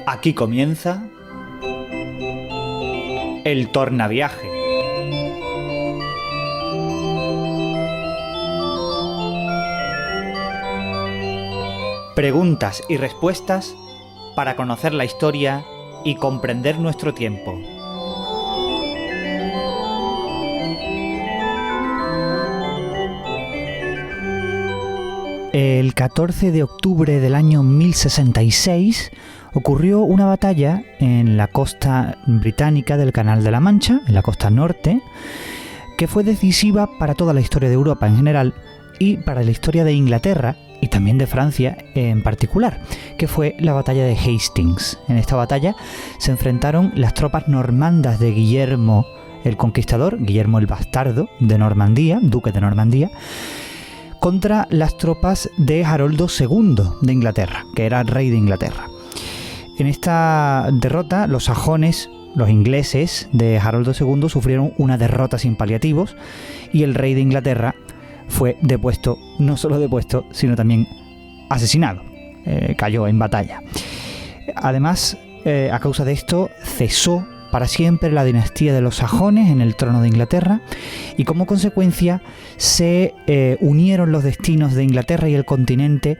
Aquí comienza el Tornaviaje. Preguntas y respuestas para conocer la historia y comprender nuestro tiempo. El 14 de octubre del año 1066 ocurrió una batalla en la costa británica del Canal de la Mancha, en la costa norte, que fue decisiva para toda la historia de Europa en general y para la historia de Inglaterra y también de Francia en particular, que fue la batalla de Hastings. En esta batalla se enfrentaron las tropas normandas de Guillermo el Conquistador, Guillermo el Bastardo de Normandía, duque de Normandía, contra las tropas de Haroldo II de Inglaterra, que era rey de Inglaterra. En esta derrota, los sajones, los ingleses de Haroldo II, sufrieron una derrota sin paliativos y el rey de Inglaterra fue depuesto, no solo depuesto, sino también asesinado. Cayó en batalla. Además, a causa de esto, cesó para siempre la dinastía de los sajones en el trono de Inglaterra y como consecuencia se unieron los destinos de Inglaterra y el continente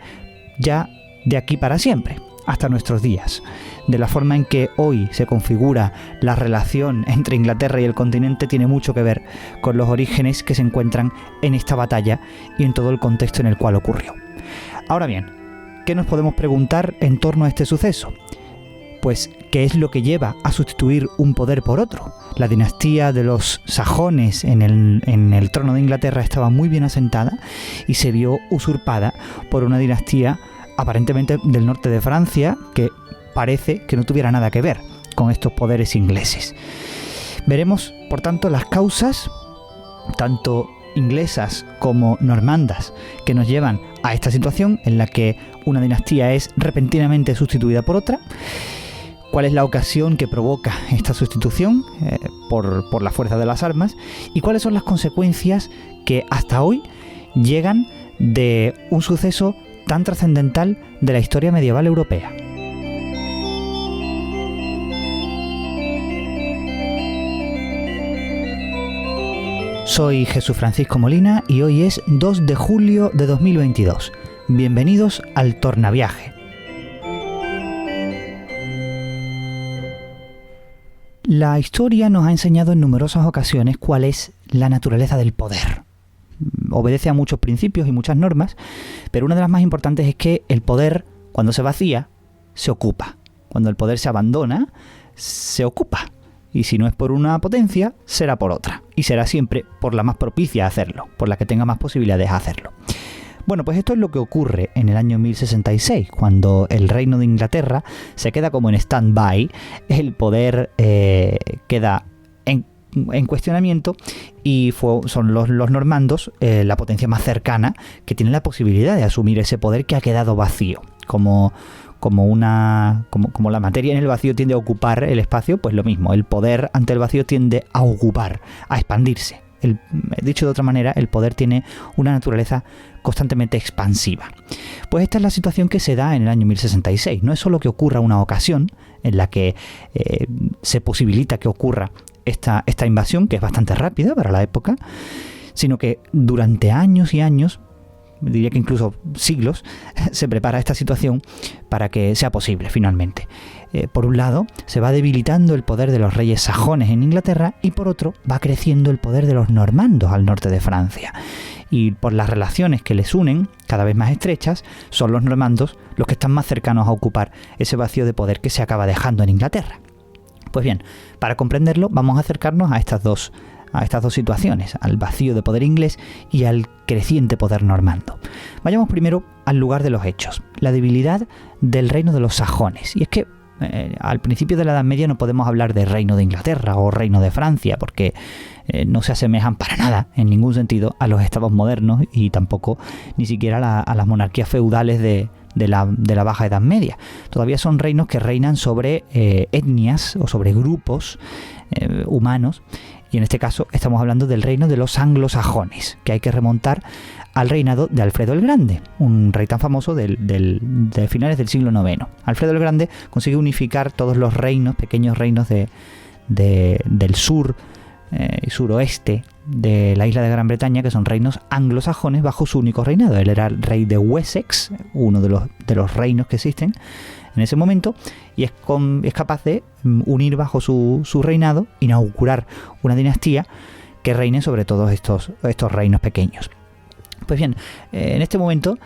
ya de aquí para siempre, hasta nuestros días. De la forma en que hoy se configura la relación entre Inglaterra y el continente tiene mucho que ver con los orígenes que se encuentran en esta batalla y en todo el contexto en el cual ocurrió. Ahora bien, ¿qué nos podemos preguntar en torno a este suceso? Pues, ¿qué es lo que lleva a sustituir un poder por otro? La dinastía de los sajones en el trono de Inglaterra estaba muy bien asentada y se vio usurpada por una dinastía aparentemente del norte de Francia que parece que no tuviera nada que ver con estos poderes ingleses. Veremos, por tanto, las causas, tanto inglesas como normandas, que nos llevan a esta situación en la que una dinastía es repentinamente sustituida por otra. ¿Cuál es la ocasión que provoca esta sustitución por la fuerza de las armas? ¿Y cuáles son las consecuencias que hasta hoy llegan de un suceso tan trascendental de la historia medieval europea? Soy Jesús Francisco Molina y hoy es 2 de julio de 2022. Bienvenidos al Tornaviaje. La historia nos ha enseñado en numerosas ocasiones cuál es la naturaleza del poder. Obedece a muchos principios y muchas normas, pero una de las más importantes es que el poder, cuando se vacía, se ocupa. Cuando el poder se abandona, se ocupa. Y si no es por una potencia, será por otra. Y será siempre por la más propicia a hacerlo, por la que tenga más posibilidades de hacerlo. Bueno, pues esto es lo que ocurre en el año 1066, cuando el reino de Inglaterra se queda como en stand-by, el poder queda en cuestionamiento y son los normandos la potencia más cercana que tiene la posibilidad de asumir ese poder que ha quedado vacío. Como la materia en el vacío tiende a ocupar el espacio, pues lo mismo, el poder ante el vacío tiende a ocupar, a expandirse. Dicho de otra manera, el poder tiene una naturaleza constantemente expansiva. Pues esta es la situación que se da en el año 1066. No es solo que ocurra una ocasión en la que se posibilita que ocurra esta invasión, que es bastante rápida para la época, sino que durante años y años, diría que incluso siglos, se prepara esta situación para que sea posible finalmente. Por un lado, se va debilitando el poder de los reyes sajones en Inglaterra y por otro, va creciendo el poder de los normandos al norte de Francia. Y por las relaciones que les unen, cada vez más estrechas, son los normandos los que están más cercanos a ocupar ese vacío de poder que se acaba dejando en Inglaterra. Pues bien, para comprenderlo, vamos a acercarnos a estas dos situaciones, al vacío de poder inglés y al creciente poder normando. Vayamos primero al lugar de los hechos, la debilidad del reino de los sajones. Y es que al principio de la Edad Media no podemos hablar de reino de Inglaterra o reino de Francia, porque no se asemejan para nada, en ningún sentido, a los estados modernos y tampoco ni siquiera a las monarquías feudales de la Baja Edad Media. Todavía son reinos que reinan sobre etnias o sobre grupos humanos Y en este caso estamos hablando del reino de los anglosajones, que hay que remontar al reinado de Alfredo el Grande, un rey tan famoso de finales del siglo IX. Alfredo el Grande consigue unificar todos los reinos, pequeños reinos del sur y suroeste de la isla de Gran Bretaña, que son reinos anglosajones, bajo su único reinado. Él era el rey de Wessex, uno de los reinos que existen en ese momento, y es capaz de unir bajo su reinado, inaugurar una dinastía que reine sobre todos estos reinos pequeños. Pues bien, en este momento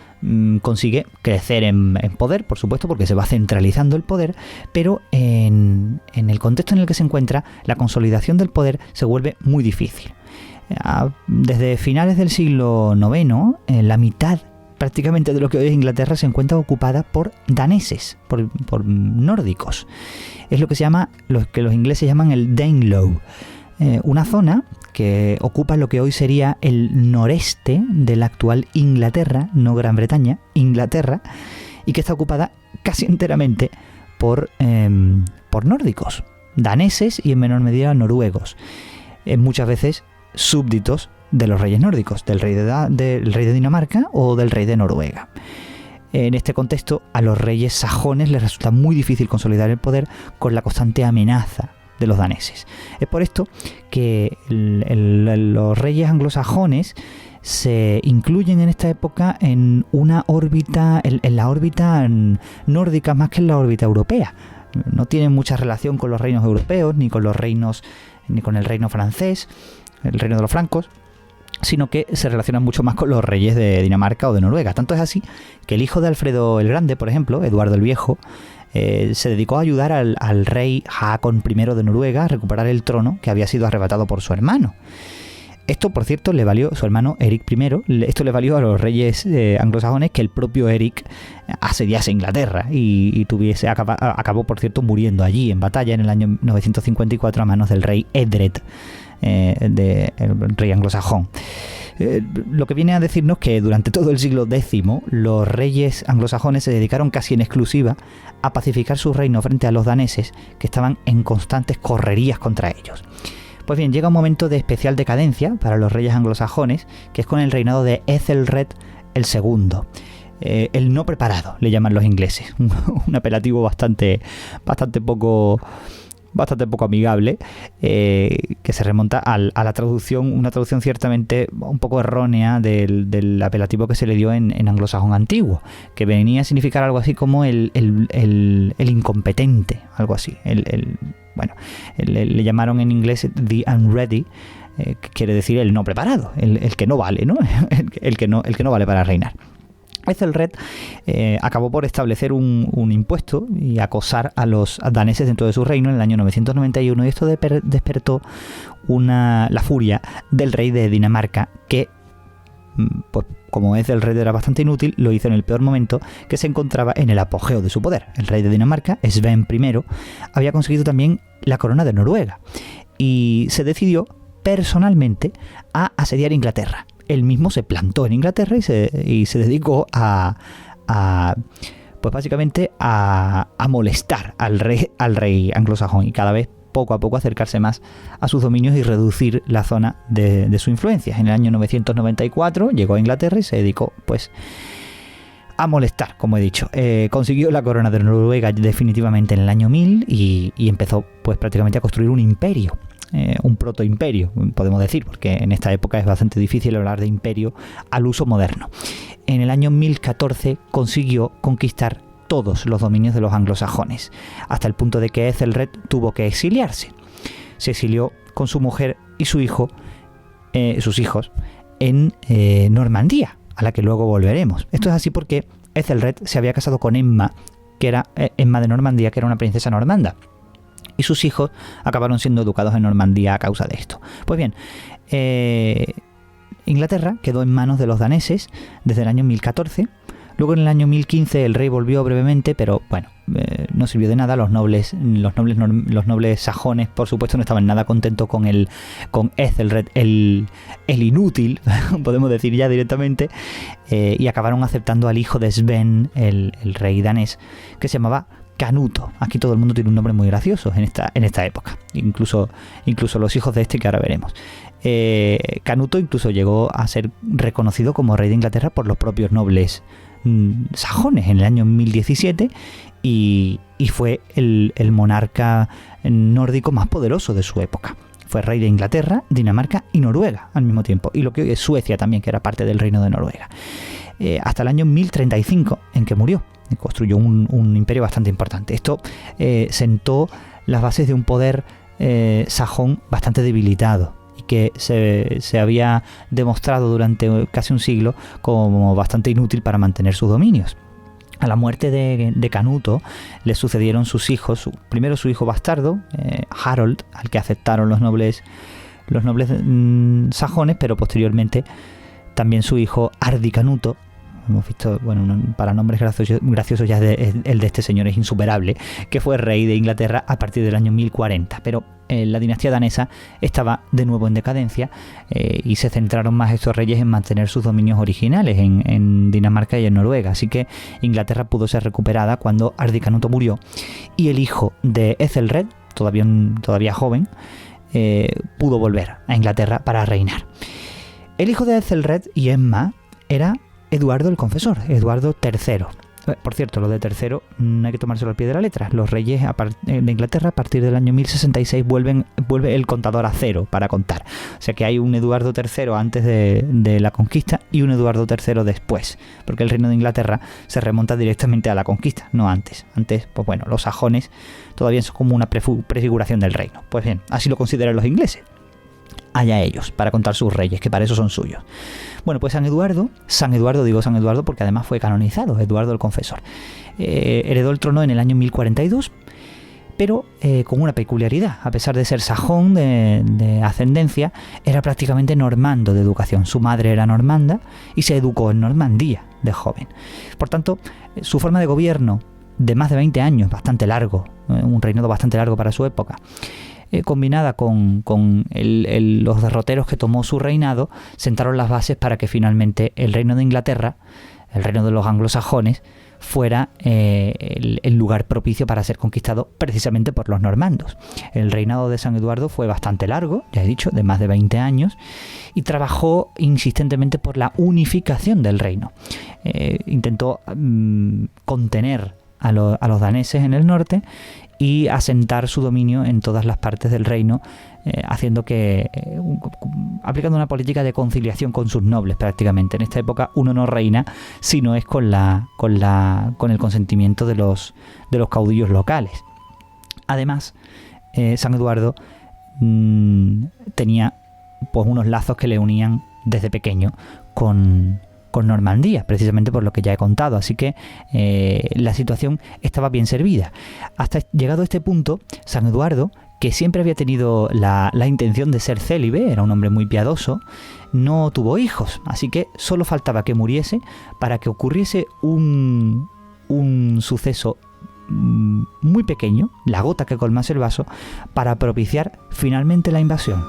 consigue crecer en poder, por supuesto, porque se va centralizando el poder, pero en el contexto en el que se encuentra, la consolidación del poder se vuelve muy difícil. Desde finales del siglo IX, la mitad prácticamente de lo que hoy es Inglaterra se encuentra ocupada por daneses, por nórdicos. Es lo que los ingleses llaman el Danelaw, una zona que ocupa lo que hoy sería el noreste de la actual Inglaterra, no Gran Bretaña, Inglaterra, y que está ocupada casi enteramente por nórdicos, daneses y en menor medida noruegos, muchas veces súbditos de los reyes nórdicos, del rey de Dinamarca o del rey de Noruega. En este contexto, a los reyes sajones les resulta muy difícil consolidar el poder con la constante amenaza de los daneses. Es por esto que los reyes anglosajones se incluyen en esta época en una órbita, en la órbita nórdica más que en la órbita europea. No tienen mucha relación con los reinos europeos, ni con el reino francés, el reino de los francos, sino que se relacionan mucho más con los reyes de Dinamarca o de Noruega. Tanto es así que el hijo de Alfredo el Grande, por ejemplo, Eduardo el Viejo, se dedicó a ayudar al rey Haakon I de Noruega a recuperar el trono que había sido arrebatado por su hermano. Esto, por cierto, le valió su hermano Eric I, esto le valió a los reyes anglosajones que el propio Eric asediase Inglaterra y acabó, por cierto, muriendo allí en batalla en el año 954 a manos del rey Edred, el rey anglosajón. Lo que viene a decirnos que durante todo el siglo X los reyes anglosajones se dedicaron casi en exclusiva a pacificar su reino frente a los daneses, que estaban en constantes correrías contra ellos. Pues bien, llega un momento de especial decadencia para los reyes anglosajones, que es con el reinado de Ethelred el II. El no preparado, le llaman los ingleses, un apelativo bastante poco amigable, que se remonta a la traducción, una traducción ciertamente un poco errónea del apelativo que se le dio en anglosajón antiguo, que venía a significar algo así como el incompetente, algo así. Le llamaron en inglés the unready, que quiere decir el no preparado, el que no vale, ¿no? el que no vale para reinar. Ethelred acabó por establecer un impuesto y acosar a los daneses dentro de su reino en el año 991, y esto despertó la furia del rey de Dinamarca, que, pues, como Ethelred era bastante inútil, lo hizo en el peor momento, que se encontraba en el apogeo de su poder. El rey de Dinamarca, Sven I, había conseguido también la corona de Noruega y se decidió personalmente a asediar Inglaterra. Él mismo se plantó en Inglaterra y se dedicó pues básicamente a molestar al rey anglosajón, y cada vez poco a poco acercarse más a sus dominios y reducir la zona de su influencia. En el año 994 llegó a Inglaterra y se dedicó pues a molestar, como he dicho. Consiguió la corona de Noruega definitivamente en el año 1000 y empezó pues prácticamente a construir un imperio. Un protoimperio, podemos decir, porque en esta época es bastante difícil hablar de imperio al uso moderno. En el año 1014 consiguió conquistar todos los dominios de los anglosajones, hasta el punto de que Ethelred tuvo que exiliarse. Se exilió con su mujer y sus hijos en Normandía, a la que luego volveremos. Esto es así porque Ethelred se había casado con Emma, que era Emma de Normandía, que era una princesa normanda, y sus hijos acabaron siendo educados en Normandía a causa de esto. Pues bien, Inglaterra quedó en manos de los daneses desde el año 1014. Luego en el año 1015 el rey volvió brevemente, pero bueno, no sirvió de nada. Los nobles sajones, por supuesto, no estaban nada contentos con Ethelred, el inútil, podemos decir ya directamente, y acabaron aceptando al hijo de Sven, el rey danés, que se llamaba Canuto. Aquí todo el mundo tiene un nombre muy gracioso en esta época, incluso los hijos de este que ahora veremos. Canuto incluso llegó a ser reconocido como rey de Inglaterra por los propios nobles sajones en el año 1017 y fue el monarca nórdico más poderoso de su época. Fue rey de Inglaterra, Dinamarca y Noruega al mismo tiempo, y lo que hoy es Suecia también, que era parte del reino de Noruega, hasta el año 1035 en que murió. Construyó un imperio bastante importante. Esto sentó las bases de un poder sajón bastante debilitado y que se había demostrado durante casi un siglo como bastante inútil para mantener sus dominios. A la muerte de Canuto le sucedieron sus hijos, primero su hijo bastardo, Harold, al que aceptaron los nobles sajones, pero posteriormente también su hijo Ardicanuto. Hemos visto, bueno, para nombres graciosos ya el de este señor es insuperable, que fue rey de Inglaterra a partir del año 1040, pero la dinastía danesa estaba de nuevo en decadencia y se centraron más estos reyes en mantener sus dominios originales en Dinamarca y en Noruega, así que Inglaterra pudo ser recuperada cuando Ardicanuto murió y el hijo de Ethelred, todavía joven, pudo volver a Inglaterra para reinar. El hijo de Ethelred y Emma era Eduardo el Confesor, Eduardo III. Por cierto, lo de tercero no hay que tomárselo al pie de la letra. Los reyes de Inglaterra a partir del año 1066 vuelve el contador a cero para contar. O sea que hay un Eduardo III antes de la conquista y un Eduardo III después, porque el reino de Inglaterra se remonta directamente a la conquista, no antes. Antes, pues bueno, los sajones todavía son como una prefiguración del reino. Pues bien, así lo consideran los ingleses. Allá ellos, para contar sus reyes, que para eso son suyos. Bueno, pues San Eduardo porque además fue canonizado, Eduardo el Confesor. Heredó el trono en el año 1042, pero con una peculiaridad. A pesar de ser sajón de ascendencia, era prácticamente normando de educación. Su madre era normanda y se educó en Normandía de joven. Por tanto, su forma de gobierno de más de 20 años, bastante largo, un reinado bastante largo para su época, combinada con los derroteros que tomó su reinado, sentaron las bases para que finalmente el reino de Inglaterra, el reino de los anglosajones, fuera el lugar propicio para ser conquistado precisamente por los normandos. El reinado de San Eduardo fue bastante largo, ya he dicho, de más de 20 años, y trabajó insistentemente por la unificación del reino. Intentó contener a los daneses en el norte y asentar su dominio en todas las partes del reino, aplicando una política de conciliación con sus nobles prácticamente. En esta época uno no reina si no es con el consentimiento de los caudillos locales. Además, San Eduardo tenía pues unos lazos que le unían desde pequeño con Normandía, precisamente por lo que ya he contado, así que la situación estaba bien servida. Hasta llegado a este punto, San Eduardo, que siempre había tenido la intención de ser célibe, era un hombre muy piadoso, no tuvo hijos, así que solo faltaba que muriese para que ocurriese un suceso muy pequeño, la gota que colmase el vaso, para propiciar finalmente la invasión.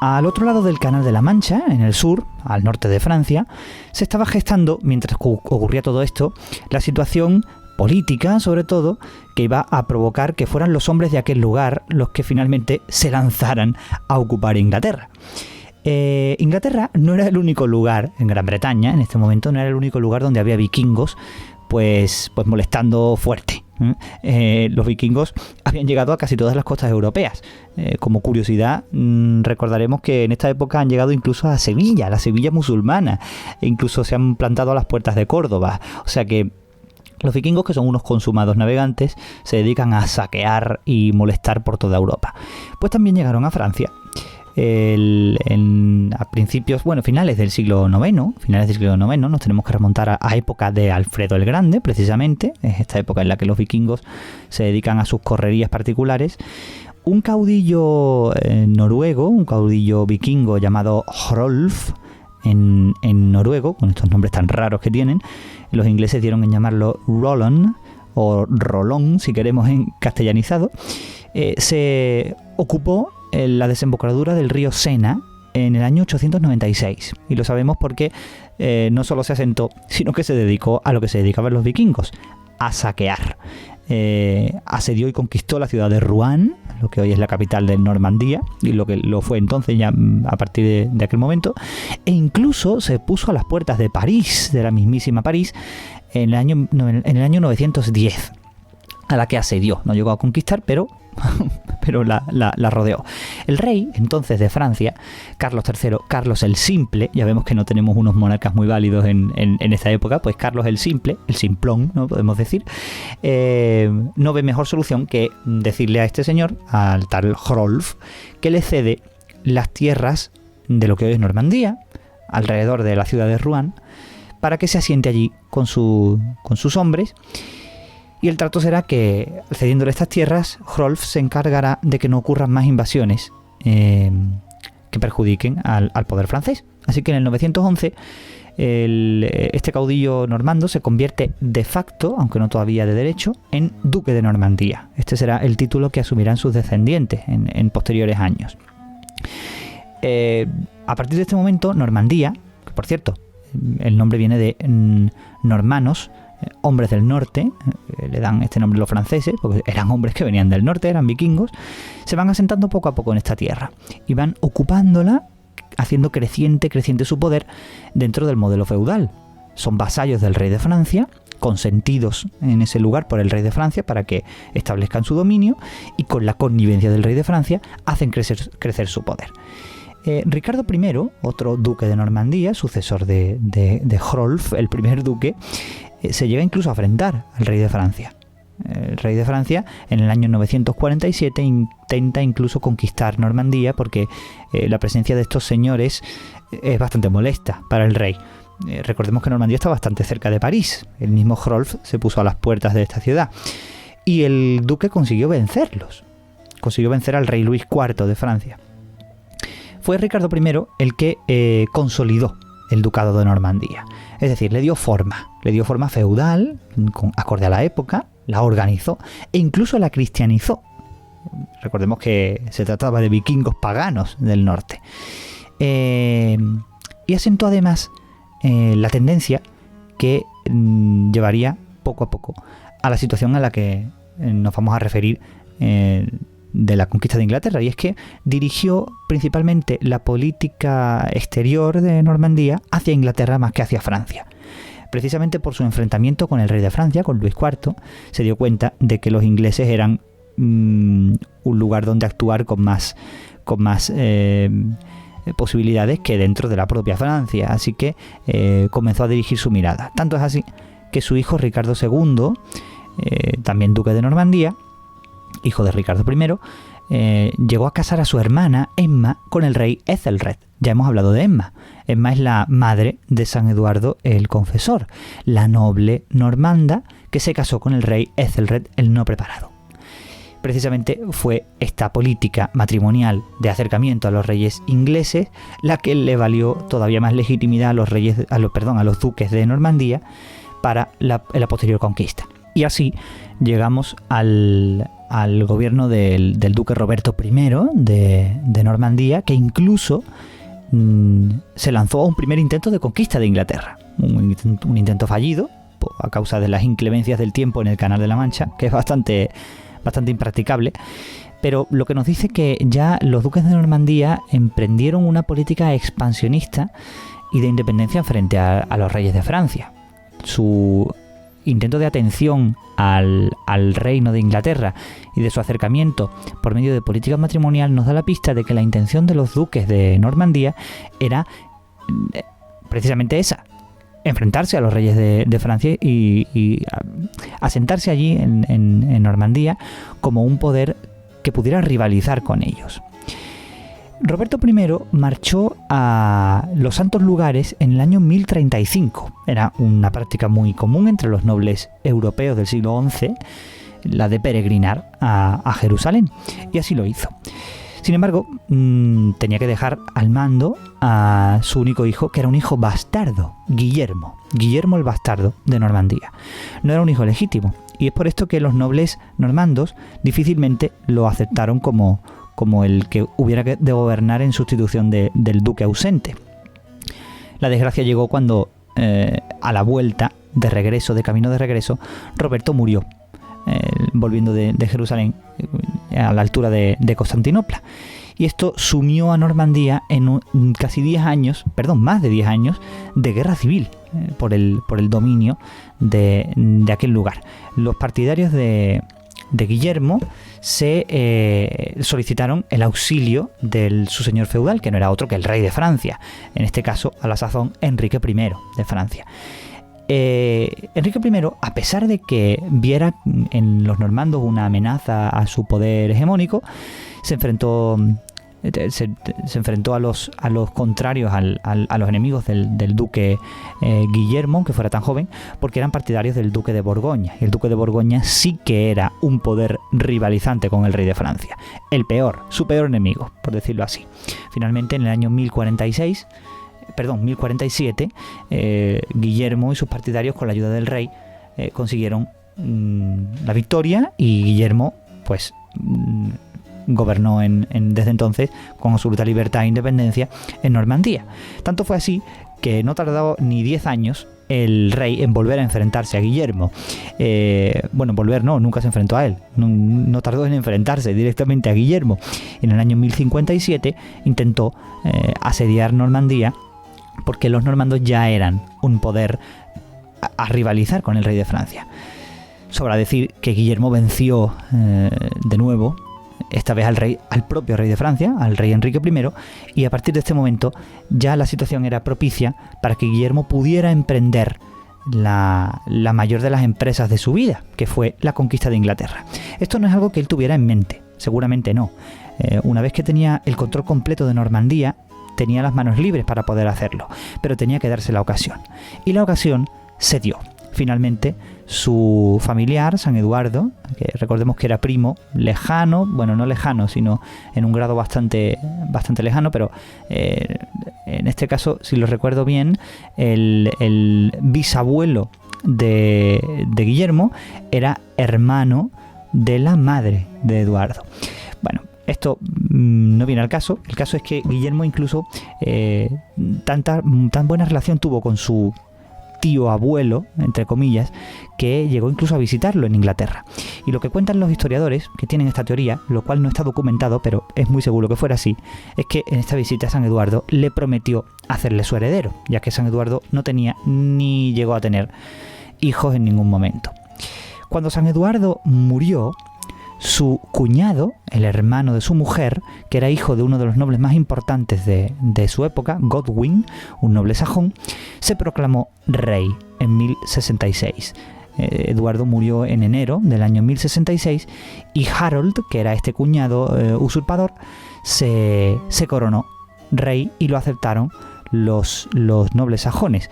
Al otro lado del Canal de la Mancha, en el sur, al norte de Francia, se estaba gestando, mientras ocurría todo esto, la situación política, sobre todo, que iba a provocar que fueran los hombres de aquel lugar los que finalmente se lanzaran a ocupar Inglaterra. Inglaterra no era el único lugar, en Gran Bretaña, en este momento, no era el único lugar donde había vikingos, pues molestando fuerte. Los vikingos habían llegado a casi todas las costas europeas. Como curiosidad, recordaremos que en esta época han llegado incluso a Sevilla, la Sevilla musulmana, e incluso se han plantado a las puertas de Córdoba. O sea que los vikingos, que son unos consumados navegantes, se dedican a saquear y molestar por toda Europa. Pues también llegaron a Francia. Finales del siglo IX, nos tenemos que remontar a época de Alfredo el Grande, precisamente. Es esta época en la que los vikingos se dedican a sus correrías particulares. Un caudillo noruego, un caudillo vikingo llamado Hrolf, en noruego, con estos nombres tan raros que tienen, los ingleses dieron en llamarlo Roland, o Rolón, si queremos en castellanizado, se ocupó la desembocadura del río Sena en el año 896. Y lo sabemos porque no solo se asentó, sino que se dedicó a lo que se dedicaban los vikingos, a saquear. Asedió y conquistó la ciudad de Rouen, lo que hoy es la capital de Normandía, y lo que lo fue entonces ya a partir de aquel momento, e incluso se puso a las puertas de París, de la mismísima París, en el año 910, a la que asedió. No llegó a conquistar, pero la rodeó. El rey entonces de Francia, Carlos III, Carlos el Simple, ya vemos que no tenemos unos monarcas muy válidos en esta época, pues Carlos el Simple, el simplón, ¿no? Podemos decir, no ve mejor solución que decirle a este señor, al tal Hrolf, que le cede las tierras de lo que hoy es Normandía, alrededor de la ciudad de Rouen, para que se asiente allí con sus hombres. Y el trato será que, cediéndole estas tierras, Hrolf se encargará de que no ocurran más invasiones que perjudiquen al poder francés. Así que en el 911 este caudillo normando se convierte de facto, aunque no todavía de derecho, en duque de Normandía. Este será el título que asumirán sus descendientes en posteriores años. A partir de este momento, Normandía, que por cierto, el nombre viene de normanos, hombres del norte, le dan este nombre los franceses, porque eran hombres que venían del norte, eran vikingos, se van asentando poco a poco en esta tierra y van ocupándola, haciendo creciente su poder dentro del modelo feudal. Son vasallos del rey de Francia, consentidos en ese lugar por el rey de Francia para que establezcan su dominio, y con la connivencia del rey de Francia hacen crecer su poder. Ricardo I, otro duque de Normandía, sucesor de Hrolf, el primer duque, se llega incluso a enfrentar al rey de Francia. El rey de Francia en el año 947 intenta incluso conquistar Normandía porque la presencia de estos señores es bastante molesta para el rey. Recordemos que Normandía está bastante cerca de París. El mismo Hrolf se puso a las puertas de esta ciudad y el duque consiguió vencerlos. Consiguió vencer al rey Luis IV de Francia. Fue Ricardo I el que consolidó el ducado de Normandía. Es decir, le dio forma feudal, acorde a la época, la organizó e incluso la cristianizó. Recordemos que se trataba de vikingos paganos del norte. Y asentó además la tendencia que llevaría poco a poco a la situación a la que nos vamos a referir de la conquista de Inglaterra, y es que dirigió principalmente la política exterior de Normandía hacia Inglaterra más que hacia Francia. Precisamente por su enfrentamiento con el rey de Francia, con Luis IV, se dio cuenta de que los ingleses eran un lugar donde actuar con más posibilidades que dentro de la propia Francia, así que comenzó a dirigir su mirada. Tanto es así que su hijo Ricardo II, también duque de Normandía, hijo de Ricardo I, llegó a casar a su hermana Emma con el rey Ethelred. Ya hemos hablado de Emma. Emma es la madre de San Eduardo el Confesor, la noble normanda que se casó con el rey Ethelred el No Preparado. Precisamente fue esta política matrimonial de acercamiento a los reyes ingleses la que le valió todavía más legitimidad a los duques de Normandía para la posterior conquista. Y así llegamos al gobierno del duque Roberto I de Normandía, que incluso se lanzó a un primer intento de conquista de Inglaterra. Un intento fallido a causa de las inclemencias del tiempo en el Canal de la Mancha, que es bastante impracticable. Pero lo que nos dice que ya los duques de Normandía emprendieron una política expansionista y de independencia frente a los reyes de Francia. Su intento de atención al reino de Inglaterra y de su acercamiento por medio de política matrimonial nos da la pista de que la intención de los duques de Normandía era precisamente esa: enfrentarse a los reyes de Francia y asentarse allí en Normandía como un poder que pudiera rivalizar con ellos. Roberto I marchó a los santos lugares en el año 1035. Era una práctica muy común entre los nobles europeos del siglo XI, la de peregrinar a Jerusalén, y así lo hizo. Sin embargo, tenía que dejar al mando a su único hijo, que era un hijo bastardo, Guillermo el Bastardo de Normandía. No era un hijo legítimo, y es por esto que los nobles normandos difícilmente lo aceptaron como como el que hubiera de gobernar en sustitución del duque ausente. La desgracia llegó cuando, a la vuelta de camino de regreso, Roberto murió, volviendo de Jerusalén a la altura de Constantinopla. Y esto sumió a Normandía en casi 10 años, más de 10 años, de guerra civil por el dominio de aquel lugar. Los partidarios de Guillermo se solicitaron el auxilio de su señor feudal, que no era otro que el rey de Francia, en este caso, a la sazón, Enrique I de Francia. Enrique I, a pesar de que viera en los normandos una amenaza a su poder hegemónico, se enfrentó a los contrarios, a los enemigos del duque Guillermo, que fuera tan joven, porque eran partidarios del duque de Borgoña. Y el duque de Borgoña sí que era un poder rivalizante con el rey de Francia, su peor enemigo, por decirlo así. Finalmente, en el año 1047, Guillermo y sus partidarios, con la ayuda del rey, consiguieron la victoria, y Guillermo pues gobernó desde entonces con absoluta libertad e independencia en Normandía. Tanto fue así que no tardó ni 10 años el rey en volver a enfrentarse a Guillermo. Nunca se enfrentó a él. No tardó en enfrentarse directamente a Guillermo. En el año 1057 intentó asediar Normandía, porque los normandos ya eran un poder a rivalizar con el rey de Francia. Sobra decir que Guillermo venció de nuevo, esta vez al propio rey de Francia, al rey Enrique I, y a partir de este momento ya la situación era propicia para que Guillermo pudiera emprender la mayor de las empresas de su vida, que fue la conquista de Inglaterra. Esto no es algo que él tuviera en mente, seguramente no. Una vez que tenía el control completo de Normandía, tenía las manos libres para poder hacerlo, pero tenía que darse la ocasión. Y la ocasión se dio. Finalmente, su familiar, San Eduardo, que recordemos que era primo lejano, no lejano, sino en un grado bastante lejano, pero en este caso, si lo recuerdo bien, el bisabuelo de Guillermo era hermano de la madre de Eduardo. Bueno, esto no viene al caso. El caso es que Guillermo incluso tan buena relación tuvo con su tío abuelo, entre comillas, que llegó incluso a visitarlo en Inglaterra. Y lo que cuentan los historiadores que tienen esta teoría, lo cual no está documentado, pero es muy seguro que fuera así, es que en esta visita San Eduardo le prometió hacerle su heredero, ya que San Eduardo no tenía ni llegó a tener hijos en ningún momento. Cuando San Eduardo murió, su cuñado, el hermano de su mujer, que era hijo de uno de los nobles más importantes de su época, Godwin, un noble sajón, se proclamó rey en 1066. Eduardo murió en enero del año 1066 y Harold, que era este cuñado usurpador, se coronó rey y lo aceptaron los nobles sajones.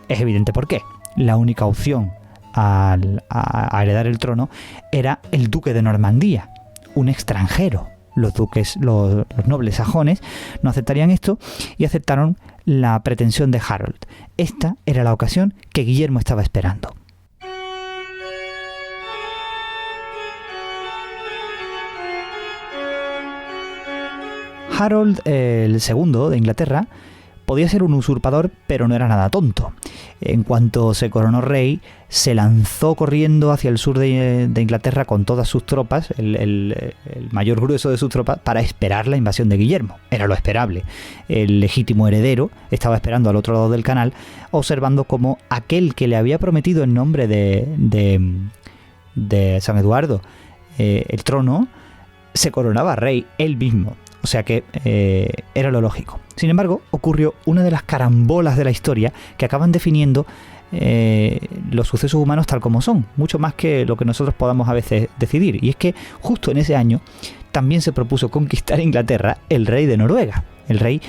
Es evidente por qué. La única opción a heredar el trono era el duque de Normandía, un extranjero. Los nobles sajones no aceptarían esto y aceptaron la pretensión de Harold. Esta era la ocasión que Guillermo estaba esperando. Harold el segundo de Inglaterra podía ser un usurpador, pero no era nada tonto. En cuanto se coronó rey, se lanzó corriendo hacia el sur de Inglaterra con todas sus tropas, el mayor grueso de sus tropas, para esperar la invasión de Guillermo. Era lo esperable. El legítimo heredero estaba esperando al otro lado del canal, observando cómo aquel que le había prometido en nombre de San Eduardo el trono, se coronaba rey él mismo. O sea que era lo lógico. Sin embargo, ocurrió una de las carambolas de la historia que acaban definiendo los sucesos humanos tal como son, mucho más que lo que nosotros podamos a veces decidir. Y es que justo en ese año también se propuso conquistar Inglaterra el rey de Noruega, el rey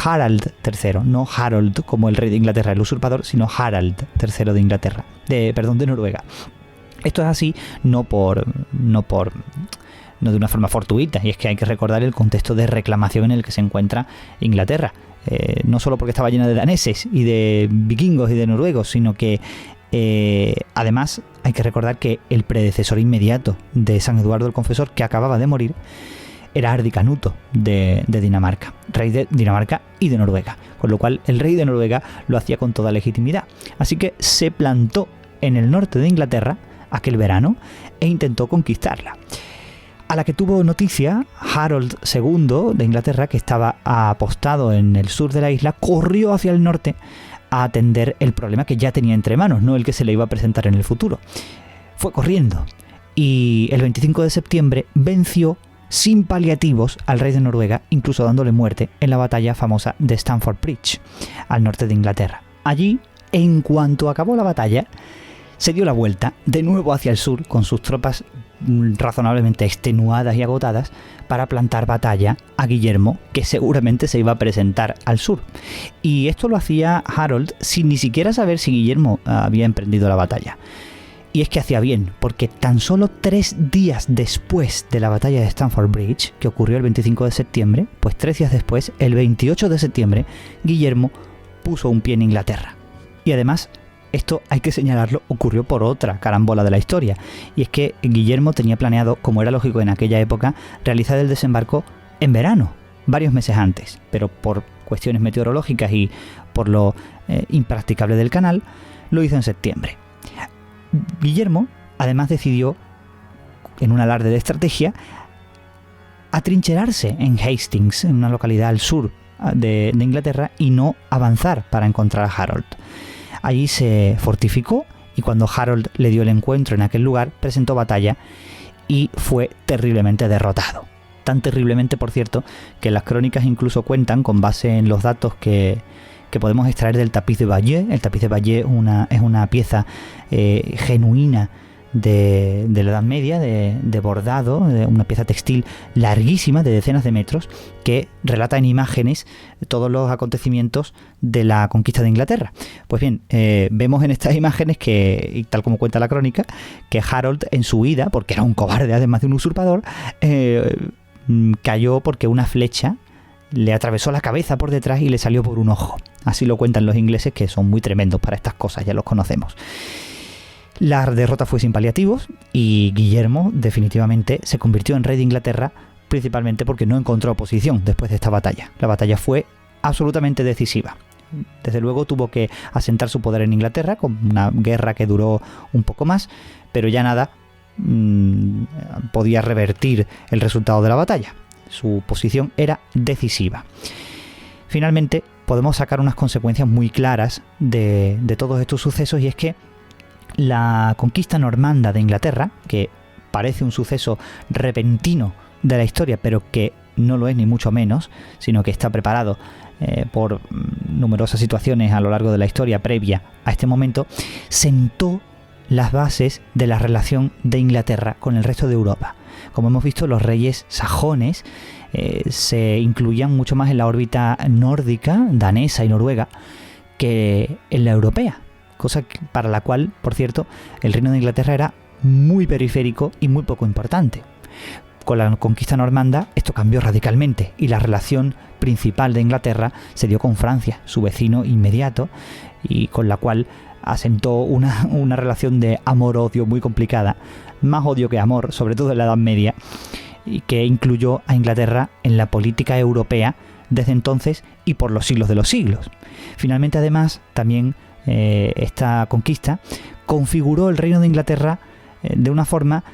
Harald III, no Harold como el rey de Inglaterra, el usurpador, sino Harald III de Inglaterra, de Noruega. Esto es así no de una forma fortuita, y es que hay que recordar el contexto de reclamación en el que se encuentra Inglaterra, no solo porque estaba llena de daneses y de vikingos y de noruegos, sino que además hay que recordar que el predecesor inmediato de San Eduardo el Confesor, que acababa de morir, era Hardicanuto de Dinamarca, rey de Dinamarca y de Noruega, con lo cual el rey de Noruega lo hacía con toda legitimidad. Así que se plantó en el norte de Inglaterra aquel verano e intentó conquistarla. A la que tuvo noticia, Harold II de Inglaterra, que estaba apostado en el sur de la isla, corrió hacia el norte a atender el problema que ya tenía entre manos, no el que se le iba a presentar en el futuro. Fue corriendo y el 25 de septiembre venció sin paliativos al rey de Noruega, incluso dándole muerte en la batalla famosa de Stamford Bridge, al norte de Inglaterra. Allí, en cuanto acabó la batalla, se dio la vuelta de nuevo hacia el sur con sus tropas razonablemente extenuadas y agotadas para plantar batalla a Guillermo, que seguramente se iba a presentar al sur. Y esto lo hacía Harold sin ni siquiera saber si Guillermo había emprendido la batalla. Y es que hacía bien, porque tan solo 3 días después de la batalla de Stamford Bridge, que ocurrió el 25 de septiembre, pues 3 días después, el 28 de septiembre, Guillermo puso un pie en Inglaterra. Y además, esto hay que señalarlo, ocurrió por otra carambola de la historia, y es que Guillermo tenía planeado, como era lógico en aquella época, realizar el desembarco en verano, varios meses antes, pero por cuestiones meteorológicas y por lo impracticable del canal, lo hizo en septiembre. Guillermo, además, decidió, en un alarde de estrategia, atrincherarse en Hastings, en una localidad al sur de Inglaterra, y no avanzar para encontrar a Harold. Allí se fortificó y cuando Harold le dio el encuentro en aquel lugar, presentó batalla y fue terriblemente derrotado. Tan terriblemente, por cierto, que las crónicas incluso cuentan, con base en los datos que podemos extraer del tapiz de Bayeux. El tapiz de Bayeux es una pieza genuina de la Edad Media, de bordado, una pieza textil larguísima de decenas de metros, que relata en imágenes todos los acontecimientos de la conquista de Inglaterra. Pues bien, vemos en estas imágenes que, y tal como cuenta la crónica, que Harold, en su huida, porque era un cobarde además de un usurpador, cayó porque una flecha le atravesó la cabeza por detrás y le salió por un ojo. Así lo cuentan los ingleses, que son muy tremendos para estas cosas, ya los conocemos. La derrota fue sin paliativos y Guillermo definitivamente se convirtió en rey de Inglaterra, principalmente porque no encontró oposición después de esta batalla. La batalla fue absolutamente decisiva. Desde luego tuvo que asentar su poder en Inglaterra, con una guerra que duró un poco más, pero ya nada podía revertir el resultado de la batalla. Su posición era decisiva. Finalmente podemos sacar unas consecuencias muy claras de todos estos sucesos, y es que la conquista normanda de Inglaterra, que parece un suceso repentino de la historia, pero que no lo es ni mucho menos, sino que está preparado por numerosas situaciones a lo largo de la historia previa a este momento, sentó las bases de la relación de Inglaterra con el resto de Europa. Como hemos visto, los reyes sajones se incluían mucho más en la órbita nórdica, danesa y noruega, que en la europea, cosa para la cual, por cierto, el reino de Inglaterra era muy periférico y muy poco importante. Con la conquista normanda esto cambió radicalmente y la relación principal de Inglaterra se dio con Francia, su vecino inmediato, y con la cual asentó una relación de amor-odio muy complicada, más odio que amor, sobre todo en la Edad Media, y que incluyó a Inglaterra en la política europea desde entonces y por los siglos de los siglos. Finalmente, además, también esta conquista configuró el reino de Inglaterra de una forma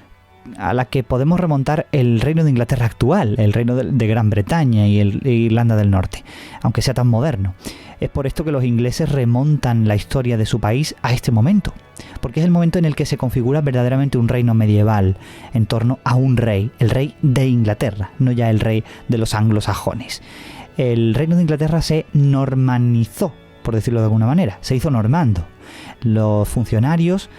a la que podemos remontar el reino de Inglaterra actual, el reino de Gran Bretaña y Irlanda del Norte, aunque sea tan moderno. Es por esto que los ingleses remontan la historia de su país a este momento, porque es el momento en el que se configura verdaderamente un reino medieval en torno a un rey, el rey de Inglaterra, no ya el rey de los anglosajones. El reino de Inglaterra se normanizó, por decirlo de alguna manera, se hizo normando. Los funcionarios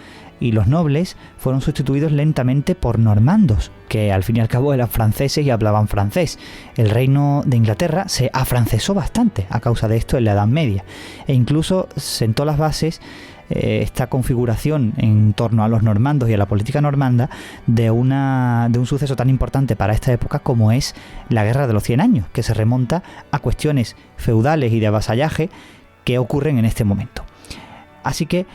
y los nobles fueron sustituidos lentamente por normandos, que al fin y al cabo eran franceses y hablaban francés. El reino de Inglaterra se afrancesó bastante a causa de esto en la Edad Media, e incluso sentó las bases esta configuración en torno a los normandos y a la política normanda de un suceso tan importante para esta época como es la Guerra de los 100 años, que se remonta a cuestiones feudales y de avasallaje que ocurren en este momento. Así que,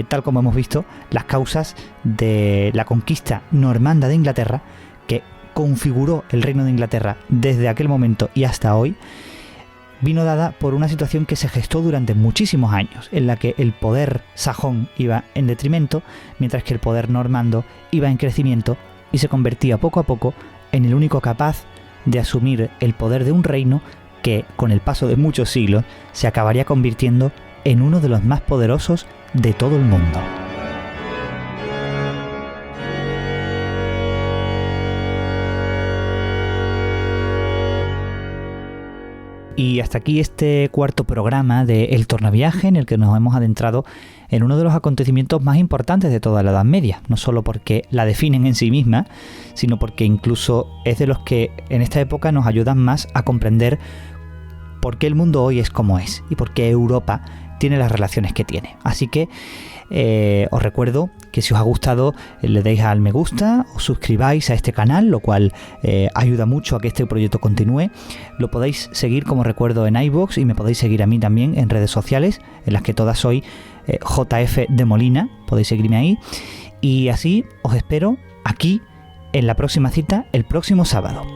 tal como hemos visto, las causas de la conquista normanda de Inglaterra, que configuró el Reino de Inglaterra desde aquel momento y hasta hoy, vino dada por una situación que se gestó durante muchísimos años, en la que el poder sajón iba en detrimento, mientras que el poder normando iba en crecimiento y se convertía poco a poco en el único capaz de asumir el poder de un reino que, con el paso de muchos siglos, se acabaría convirtiendo en uno de los más poderosos de todo el mundo. Y hasta aquí este cuarto programa de El Tornaviaje, en el que nos hemos adentrado en uno de los acontecimientos más importantes de toda la Edad Media, no solo porque la definen en sí misma, sino porque incluso es de los que en esta época nos ayudan más a comprender por qué el mundo hoy es como es y por qué Europa tiene las relaciones que tiene. Así que os recuerdo que si os ha gustado le deis al me gusta, os suscribáis a este canal, lo cual ayuda mucho a que este proyecto continúe. Lo podéis seguir, como recuerdo, en iVoox, y me podéis seguir a mí también en redes sociales, en las que todas soy JF de Molina, podéis seguirme ahí. Y así os espero aquí en la próxima cita el próximo sábado.